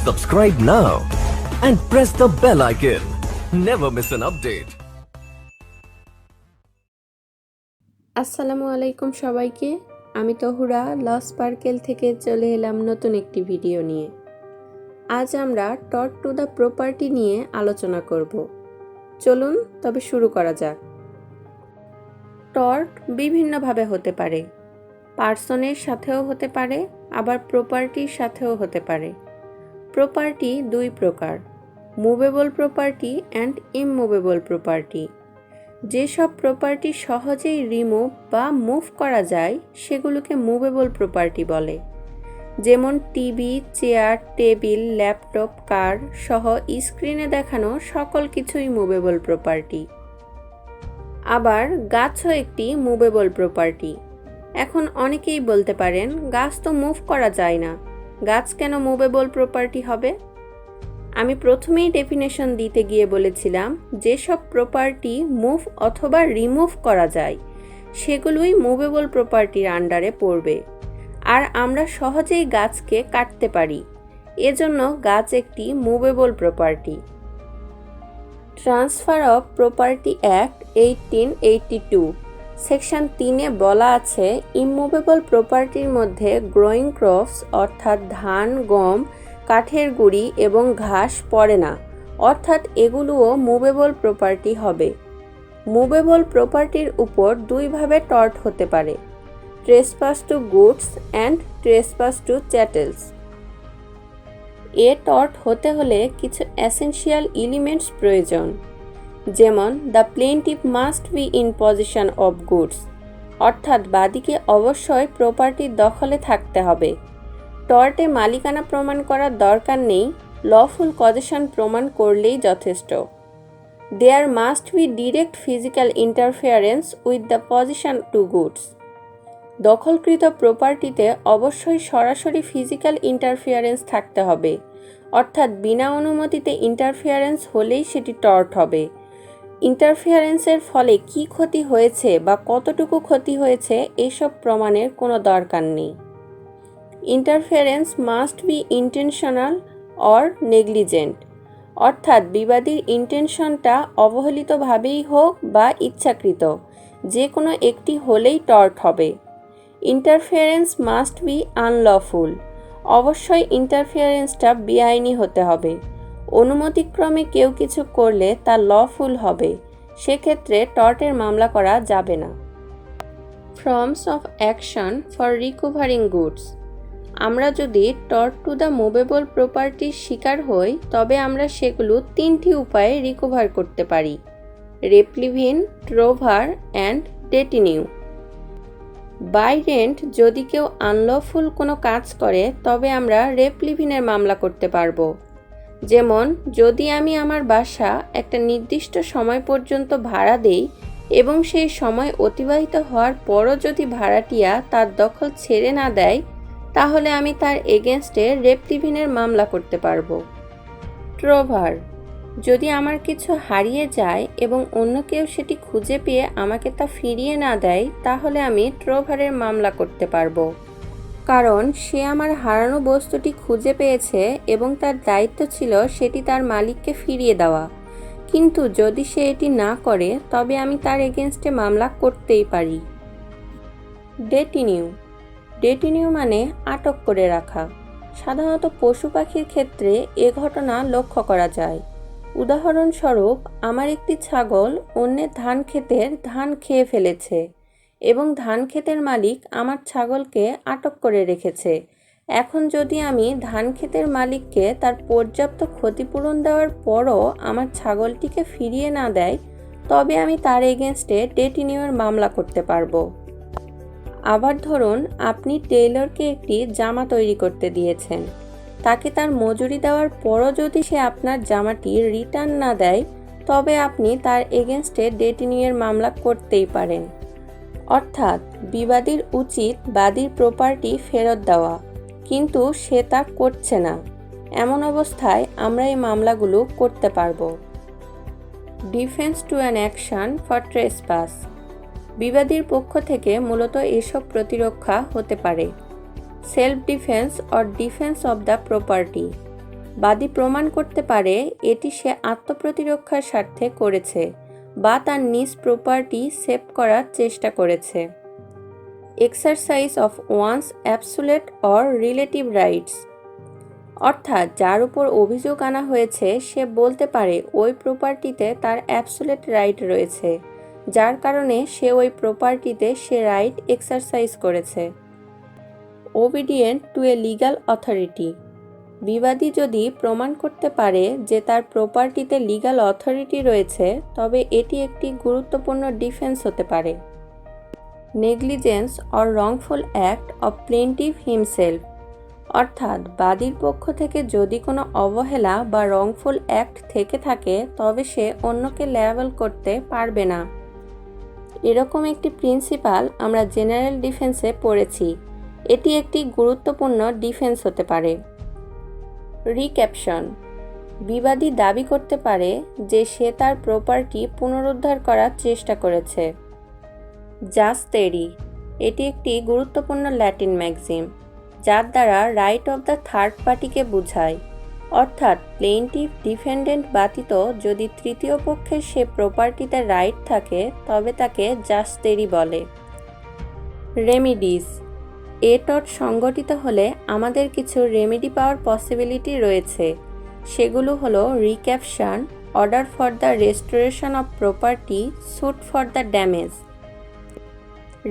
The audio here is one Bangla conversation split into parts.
Subscribe now and press the bell icon. Never miss an update. আসসালামু আলাইকুম সবাইকে। আমি তহুরা ল স্পার্কেল থেকে চলে এলাম নতুন একটি ভিডিও নিয়ে। আজ আমরা টর্ক টু দ্য প্রপার্টি নিয়ে আলোচনা করব। চলুন তবে শুরু করা যাক। টর্ক বিভিন্নভাবে হতে পারে। পার্সনের সাথেও হতে পারে, আবার প্রপার্টির সাথেও হতে পারে। প্রপার্টি দুই প্রকার: মুভেবল প্রপার্টি অ্যান্ড ইমমুভেবল প্রপার্টি। যেসব প্রপার্টি সহজেই রিমুভ বা মুভ করা যায় সেগুলোকে মুভেবল প্রপার্টি বলে। যেমন টিভি, চেয়ার, টেবিল, ল্যাপটপ, কার সহ স্ক্রিনে দেখানো সকল কিছুই মুভেবল প্রপার্টি। আবার গাছও একটি মুভেবল প্রপার্টি। এখন অনেকেই বলতে পারেন, গাছ তো মুভ করা যায় না, গাছ কেন মুভেবল প্রপার্টি হবে? আমি প্রথমেই ডেফিনেশন দিতে গিয়ে বলেছিলাম, যেসব প্রপার্টি মুভ অথবা রিমুভ করা যায় সেগুলোই মুভেবল প্রপার্টির আন্ডারে পড়বে। আর আমরা সহজেই গাছকে কাটতে পারি, এজন্য গাছ একটি movable property. Transfer of property act 1882 section 3-এ বলা আছে, ইমমুভেবল প্রপার্টির মধ্যে গ্রোয়িং ক্রপস অর্থাৎ ধান, গম, কাঠের গুঁড়ি এবং ঘাস পড়ে না, অর্থাৎ এগুলোও মুভেবল প্রপার্টি হবে। মুভেবল প্রপার্টির উপর দুইভাবে টর্ট হতে পারে: trespass to goods and trespass to chattels. এ টর্ট হতে হলে কিছু এসেনশিয়াল এলিমেন্টস প্রয়োজন, যেমন the plaintiff must be in possession of goods, অর্থাৎ বাদীকে অবশ্যই প্রপার্টির দখলে থাকতে হবে। টর্টে মালিকানা প্রমাণ করার দরকার নেই, লফুল পজিশন প্রমাণ করলেই যথেষ্ট। There must be direct physical interference with the possession to goods. দখলকৃত প্রপার্টিতে অবশ্যই সরাসরি ফিজিক্যাল ইন্টারফেয়ারেন্স থাকতে হবে, অর্থাৎ বিনা অনুমতিতে ইন্টারফেয়ারেন্স হলেই সেটি টর্ট হবে। ইন্টারফেয়ারেন্সের ফলে কী ক্ষতি হয়েছে বা কতটুকু ক্ষতি হয়েছে এসব প্রমাণের কোনো দরকার নেই। Interference must be intentional or negligent, অর্থাৎ বিবাদীর ইন্টেনশনটা অবহেলিতভাবেই হোক বা ইচ্ছাকৃত, যে কোনো একটি হলেই টর্ট হবে। ইন্টারফেয়ারেন্স মাস্ট বি আনলফুল, অবশ্যই ইন্টারফেয়ারেন্সটা বেআইনি হতে হবে। অনুমতিক্রমে কেউ কিছু করলে তা লফুল হবে, সেক্ষেত্রে টর্টের মামলা করা যাবে না। Forms of action for recovering goods. আমরা যদি টর্ট টু দ্য মুভেবল প্রপার্টির শিকার হই, তবে আমরা সেগুলো 3টি উপায়ে রিকভার করতে পারি: রেপ্লিভিন, ট্রোভার অ্যান্ড ডেটিনিউ। বাই রেন্ট যদি কেউ আনলফুল কোনো কাজ করে তবে আমরা রেপ্লিভিনের মামলা করতে পারবো। যেমন, যদি আমি আমার বাসা একটা নির্দিষ্ট সময় পর্যন্ত ভাড়া দেই এবং সেই সময় অতিবাহিত হওয়ার পরও যদি ভাড়াটিয়া তার দখল ছেড়ে না দেয়, তাহলে আমি তার এগেনস্টে রেপ্লিভিনের মামলা করতে পারবো। ট্রোভার, যদি আমার কিছু হারিয়ে যায় এবং অন্য কেউ সেটি খুঁজে পেয়ে আমাকে তা ফিরিয়ে না দেয়, তাহলে আমি ট্রোভারের মামলা করতে পারবো, কারণ সে আমার হারানো বস্তুটি খুঁজে পেয়েছে এবং তার দায়িত্ব ছিল সেটি তার মালিককে ফিরিয়ে দেওয়া। কিন্তু যদি সে এটি না করে, তবে আমি তার এগেনস্টে মামলা করতেই পারি। ডেটিনিউ। ডেটিনিউ মানে আটক করে রাখা। সাধারণত পশু পাখির ক্ষেত্রে এ ঘটনা লক্ষ্য করা যায়। উদাহরণস্বরূপ, আমার একটি ছাগল অন্যের ধান ক্ষেতের ধান খেয়ে ফেলেছে এবং ধান ক্ষেতের মালিক আমার ছাগলকে আটক করে রেখেছে। এখন যদি আমি ধান ক্ষেতের মালিককে তার পর্যাপ্ত ক্ষতিপূরণ দেওয়ার পরও আমার ছাগলটিকে ফিরিয়ে না দেয়, তবে আমি তার এগেনস্টে ডেটিনিউয়ের মামলা করতে পারবো। আবার ধরুন, আপনি টেইলরকে একটি জামা তৈরি করতে দিয়েছেন। তাকে তার মজুরি দেওয়ার পরও যদি সে আপনার জামাটি রিটার্ন না দেয়, তবে আপনি তার এগেনস্টে ডেটিনিউয়ের মামলা করতেই পারেন। অর্থাৎ বিবাদীর উচিত বাদীর প্রপার্টি ফেরত দেওয়া, কিন্তু সে তা করছে না। এমন অবস্থায় আমরা এই মামলাগুলো করতে পারব। Defence to an action for trespass. বিবাদীর পক্ষ থেকে মূলত এসব প্রতিরক্ষা হতে পারে: self defence or defence of the property, বাদী প্রমাণ করতে পারে এটি সে আত্মপ্রতিরক্ষার স্বার্থে করেছে বা তার নিজ প্রপার্টি সেভ করার চেষ্টা করেছে। Exercise of wands absolute or relative rights, অর্থাৎ যার উপর অভিযোগ আনা হয়েছে সে বলতে পারে ওই প্রপার্টিতে তার অ্যাবসোলিউট রাইট রয়েছে, যার কারণে সে ওই প্রপার্টিতে সে রাইট এক্সারসাইজ করেছে। ওবিডিয়েন্ট টু এ লিগ্যাল অথরিটি, বিবাদী যদি প্রমাণ করতে পারে যে তার প্রপার্টিতে লিগ্যাল অথরিটি রয়েছে তবে এটি একটি গুরুত্বপূর্ণ ডিফেন্স হতে পারে। Negligence or wrongful act of plaintiff himself, অর্থাৎ বাদীর পক্ষ থেকে যদি কোনো অবহেলা বা রংফুল অ্যাক্ট থেকে থাকে তবে সে অন্যকে লায়াবল করতে পারবে না। এরকম একটি প্রিন্সিপাল আমরা জেনারেল ডিফেন্সে পড়েছি। এটি একটি গুরুত্বপূর্ণ ডিফেন্স হতে পারে। রিক্যাপশন, বিবাদী দাবি করতে পারে যে সে তার প্রপার্টি পুনরুদ্ধার করার চেষ্টা করেছে। জাস থেরি, এটি একটি গুরুত্বপূর্ণ ল্যাটিন ম্যাক্সিম যার দ্বারা রাইট অফ দ্য থার্ড পার্টিকে বোঝায়, অর্থাৎ প্লেইন্টিভ ডিফেন্ডেন্ট ব্যতীত যদি তৃতীয় পক্ষের সে প্রপার্টিতে রাইট থাকে তবে তাকে জাস থেরি বলে। রেমিডিস, এ টর্ট সংগঠিত হলে আমাদের কিছু রেমেডি পাওয়ার পসিবিলিটি রয়েছে। সেগুলো হলো recaption, order for the restoration of property, suit for the damage.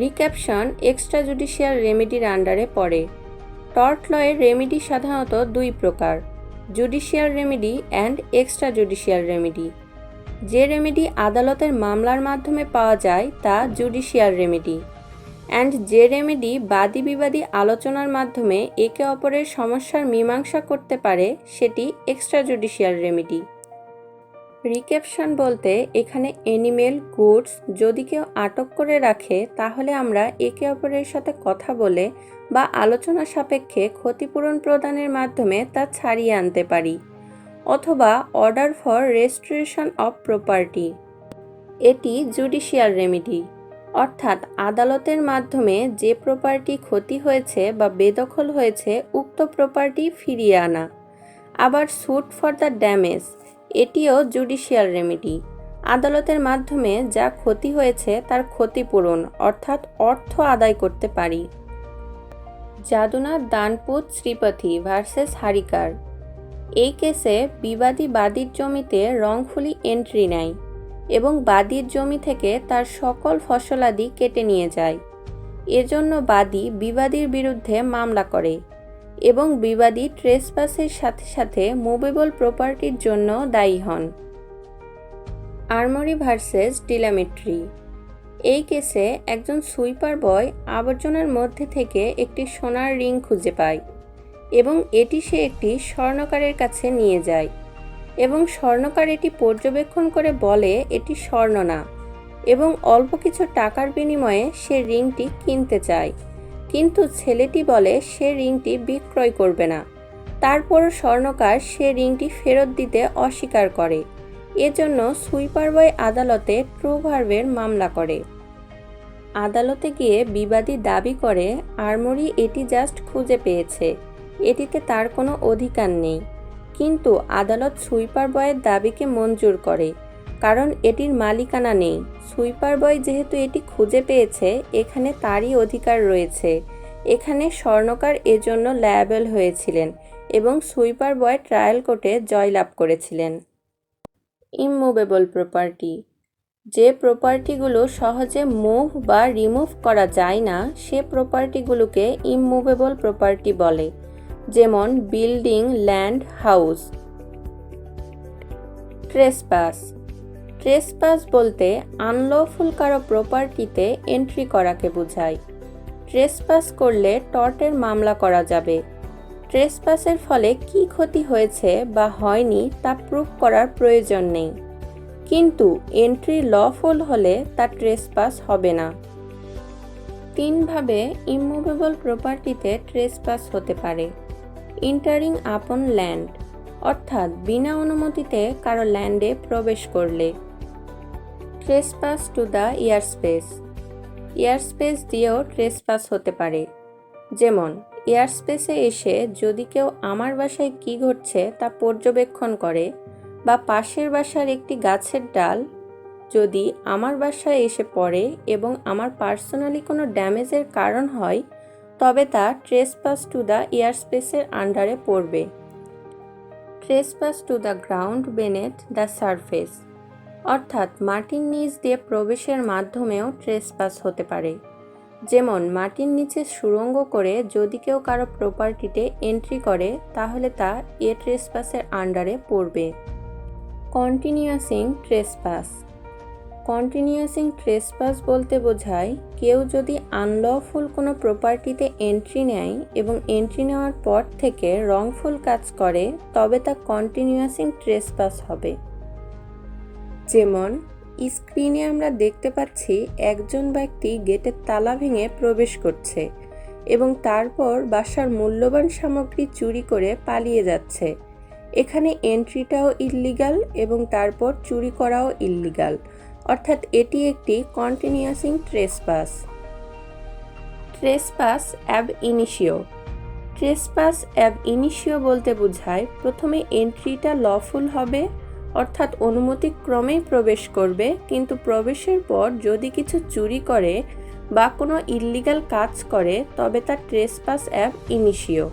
Recaption extra judicial রেমেডির আন্ডারে পড়ে। টর্ট লয়ের রেমেডি সাধারণত দুই প্রকার, judicial remedy and extra judicial remedy. যে রেমেডি আদালতের মামলার মাধ্যমে পাওয়া যায় তা জুডিশিয়াল রেমেডি, অ্যান্ড যে রেমেডি বাদী বিবাদী আলোচনার মাধ্যমে একে অপরের সমস্যার মীমাংসা করতে পারে সেটি এক্সট্রা জুডিশিয়াল রেমেডি। রিক্যাপশন বলতে এখানে অ্যানিমেল গুডস যদি কেউ আটক করে রাখে তাহলে আমরা একে অপরের সাথে কথা বলে বা আলোচনা সাপেক্ষে ক্ষতিপূরণ প্রদানের মাধ্যমে তা ছাড়িয়ে আনতে পারি, অথবা order for restoration of property, এটি জুডিশিয়াল রেমেডি, অর্থাৎ আদালতের মাধ্যমে যে প্রপার্টি ক্ষতি হয়েছে বা বেদখল হয়েছে উক্ত প্রপার্টি ফিরিয়ে আনা। আবার স্যুট ফর দ্য ড্যামেজ, এটিও জুডিশিয়াল রেমেডি, আদালতের মাধ্যমে যা ক্ষতি হয়েছে তার ক্ষতিপূরণ অর্থাৎ অর্থ আদায় করতে পারি। যাদুনাথ দানপুত শ্রীপতি ভার্সেস হারিকার, এই কেসে বিবাদী বাদীর জমিতে রংফুলি এন্ট্রি নেয় এবং বাদীর জমি থেকে তার সকল ফসলাদি কেটে নিয়ে যায়। এজন্য বাদী বিবাদীর বিরুদ্ধে মামলা করে এবং বিবাদী ট্রেসপাসের সাথে সাথে মুভেবল প্রপার্টির জন্য দায়ী হন। আর্মরি ভার্সেস ডিলামেট্রি, এই কেসে একজন সুইপার বয় আবর্জনার মধ্যে থেকে একটি সোনার রিং খুঁজে পায় এবং এটি সে একটি স্বর্ণকারের কাছে নিয়ে যায় এবং স্বর্ণকার এটি পর্যবেক্ষণ করে বলে এটি স্বর্ণ না এবং অল্প কিছু টাকার বিনিময়ে সে রিংটি কিনতে চায়, কিন্তু ছেলেটি বলে সে রিংটি বিক্রয় করবে না। তারপরও স্বর্ণকার সে রিংটি ফেরত দিতে অস্বীকার করে। এজন্য সুইপার বয় আদালতে ট্রু ভার্বের মামলা করে। আদালতে গিয়ে বিবাদী দাবি করে আর্মরি এটি জাস্ট খুঁজে পেয়েছে, এটিতে তার কোনো অধিকার নেই, কিন্তু আদালত সুইপার বয়ের দাবিকে মঞ্জুর করে কারণ এটির মালিকানা নেই। সুইপার বয় যেহেতু এটি খুঁজে পেয়েছে এখানে তারই অধিকার রয়েছে। এখানে স্বর্ণকার এজন্য লায়াবেল হয়েছিলেন এবং সুইপার বয় ট্রায়াল কোর্টে জয়লাভ করেছিলেন। ইমমুভেবল প্রপার্টি, যে প্রপার্টিগুলো সহজে মুভ বা রিমুভ করা যায় না সে প্রপার্টিগুলোকে ইমমুভেবল প্রপার্টি বলে, যেমন building, land, house. Trespass, trespass বলতে আনলফুল কারো প্রপার্টিতে এন্ট্রি করাকে বোঝায়। ট্রেসপাস করলে টর্টের মামলা করা যাবে। ট্রেসপাসের ফলে কি ক্ষতি হয়েছে বা হয়নি তা প্রুভ করার প্রয়োজন নেই, কিন্তু এন্ট্রি লফুল হলে তা ট্রেসপাস হবে না। তিনভাবে ইমমুভেবল প্রপার্টিতে ট্রেসপাস হতে পারে। ইন্টারিং আপন ল্যান্ড, অর্থাৎ বিনা অনুমতিতে কারো ল্যান্ডে প্রবেশ করলে। Trespass to the airspace, airspace দিয়েও ট্রেসপাস হতে পারে, যেমন এয়ার স্পেসে এসে যদি কেউ আমার বাসায় কী ঘটছে তা পর্যবেক্ষণ করে, বা পাশের বাসার একটি গাছের ডাল যদি আমার বাসায় এসে পড়ে এবং আমার পার্সোনালি কোনো ড্যামেজের কারণ হয়, তবে তা ট্রেসপাস টু দ্য এয়ার স্পেসের আন্ডারে পড়বে। Trespass to the ground বেনেথ the surface, অর্থাৎ মাটির নিচ দিয়ে প্রবেশের মাধ্যমেও ট্রেসপাস হতে পারে। যেমন মাটির নিচে সুড়ঙ্গ করে যদি কেউ কারো প্রপার্টিতে এন্ট্রি করে, তাহলে তা এ ট্রেসপাসের আন্ডারে পড়বে। কন্টিনিউয়াসিং ট্রেসপাস। কন্টিনিউয়াসিং ট্রেসপাস বলতে বোঝায় কেউ যদি আনলফুল কোনো প্রপার্টিতে এন্ট্রি নেয় এবং এন্ট্রি নেওয়ার পর থেকে রংফুল কাজ করে, তবে তা কন্টিনিউয়াসিং ট্রেসপাস হবে। যেমন স্ক্রিনে আমরা দেখতে পাচ্ছি একজন ব্যক্তি গেটের তালা ভেঙে প্রবেশ করছে এবং তারপর বাসার মূল্যবান সামগ্রী চুরি করে পালিয়ে যাচ্ছে। এখানে এন্ট্রিটাও ইল্লিগাল এবং তারপর চুরি করাও ইল্লিগাল, অর্থাৎ এটি একটি কন্টিনিউয়াসিং ট্রেসপাস। ট্রেসপাস অ্যাব ইনিশিও। ট্রেসপাস অ্যাব ইনিশিও বলতে বোঝায় প্রথমে এন্ট্রিটা লফুল হবে, অর্থাৎ অনুমতিক্রমেই প্রবেশ করবে, কিন্তু প্রবেশের পর যদি কিছু চুরি করে বা কোনো ইল্লিগাল কাজ করে, তবে তা ট্রেসপাস অ্যাব ইনিশিও।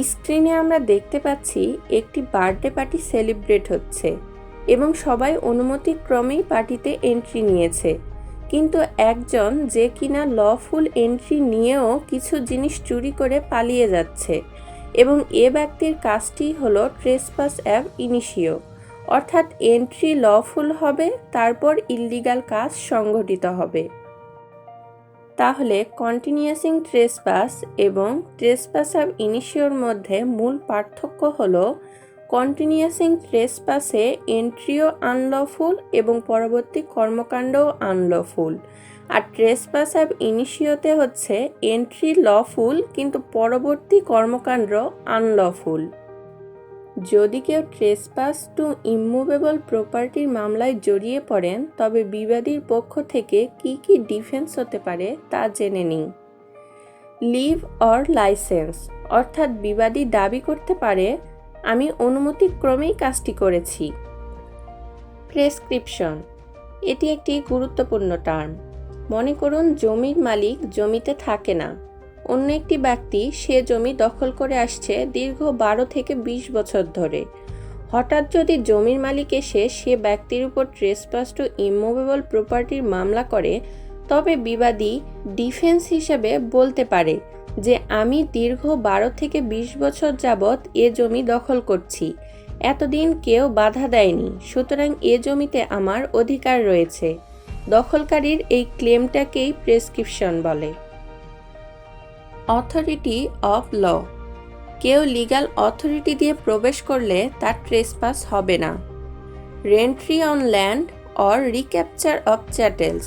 স্ক্রিনে আমরা দেখতে পাচ্ছি একটি বার্থডে পার্টি সেলিব্রেট হচ্ছে এবং সবাই অনুমতিক্রমেই পার্টিতে এন্ট্রি নিয়েছে, কিন্তু একজন যে কিনা লফুল এন্ট্রি নিয়েও কিছু জিনিস চুরি করে পালিয়ে যাচ্ছে, এবং এ ব্যক্তির কাজটি হলো ট্রেসপাস অ্যাব ইনিশিও, অর্থাৎ এন্ট্রি লফুল হবে, তারপর ইল্লিগাল কাজ সংঘটিত হবে। তাহলে কন্টিনিউয়াসিং ট্রেসপাস এবং ট্রেসপাস অ্যাব ইনিশিওর মধ্যে মূল পার্থক্য হলো কন্টিনিউয়াসিং ট্রেসপাসে এন্ট্রিও আনলফুল এবং পরবর্তী কর্মকাণ্ডও আনলফুল, আর ট্রেসপাস অ্যাব ইনিশিওতে হচ্ছে এন্ট্রি লফুল কিন্তু পরবর্তী কর্মকাণ্ড আনলফুল। যদি কেউ ট্রেসপাস টু ইমুভেবল প্রপার্টির মামলায় জড়িয়ে পড়েন, তবে বিবাদীর পক্ষ থেকে কি কি ডিফেন্স হতে পারে তা জেনে নিন। লিভ অর লাইসেন্স, অর্থাৎ বিবাদী দাবি করতে পারে আমি অনুমতিক্রমেই কাজটি করেছি। প্রেসক্রিপশন, এটি একটি গুরুত্বপূর্ণ টার্ম। মনে করুন জমির মালিক জমিতে থাকে না, অন্য একটি ব্যক্তি সে জমি দখল করে আসছে দীর্ঘ 12 থেকে 20 বছর ধরে। হঠাৎ যদি জমির মালিক এসে সে ব্যক্তির উপর ট্রেসপাস টু ইমুভেবল প্রপার্টির মামলা করে, তবে বিবাদী ডিফেন্স হিসেবে বলতে পারে যে আমি দীর্ঘ 12 থেকে 20 বছর যাবৎ এ জমি দখল করছি, এতদিন কেউ বাধা দেয়নি, সুতরাং এ জমিতে আমার অধিকার রয়েছে। দখলকারীর এই ক্লেমটাকেই প্রেসক্রিপশন বলে। অথরিটি অফ ল, কেউ লিগ্যাল অথরিটি দিয়ে প্রবেশ করলে তার ট্রেসপাস হবে না। Re-entry on land or recapture of চ্যাটেলস,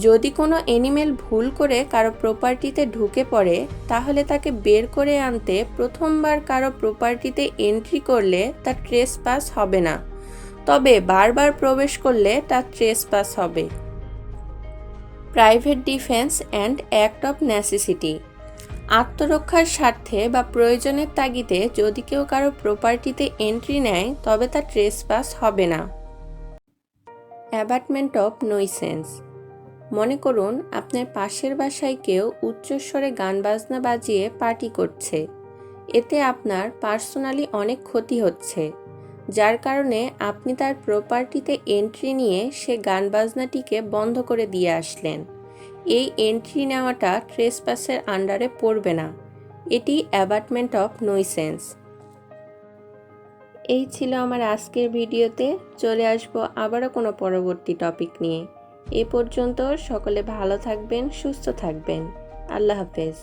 যদি কোনো অ্যানিমেল ভুল করে কারো প্রপার্টিতে ঢুকে পড়ে, তাহলে তাকে বের করে আনতে প্রথমবার কারো প্রপার্টিতে এন্ট্রি করলে তার ট্রেসপাস হবে না, তবে বারবার প্রবেশ করলে তার ট্রেসপাস হবে। Private defence and act of necessity, আত্মরক্ষার স্বার্থে বা প্রয়োজনের তাগিদে যদি কেউ কারো প্রপার্টিতে এন্ট্রি নেয়, তবে তার ট্রেসপাস হবে না। অ্যাবাটমেন্ট অফ নয়সেন্স, মনে করুন আপনার পাশের বাসায় কেউ উচ্চস্বরে গান বাজনা বাজিয়ে পার্টি করছে, এতে আপনার পার্সোনালি অনেক ক্ষতি হচ্ছে, যার কারণে আপনি তার প্রপার্টিতে এন্ট্রি নিয়ে সে গান বাজনাটিকে বন্ধ করে দিয়ে আসলেন। এই এন্ট্রি নেওয়াটা ট্রেসপাসের আন্ডারে পড়বে না, এটি অ্যাবাটমেন্ট অফ নয়সেন্স। এই ছিল আমার আজকের ভিডিওতে। চলে আসবো আবারও কোনো পরবর্তী টপিক নিয়ে। এ পর্যন্ত সকলে ভালো থাকবেন, সুস্থ থাকবেন। আল্লাহ হাফেজ।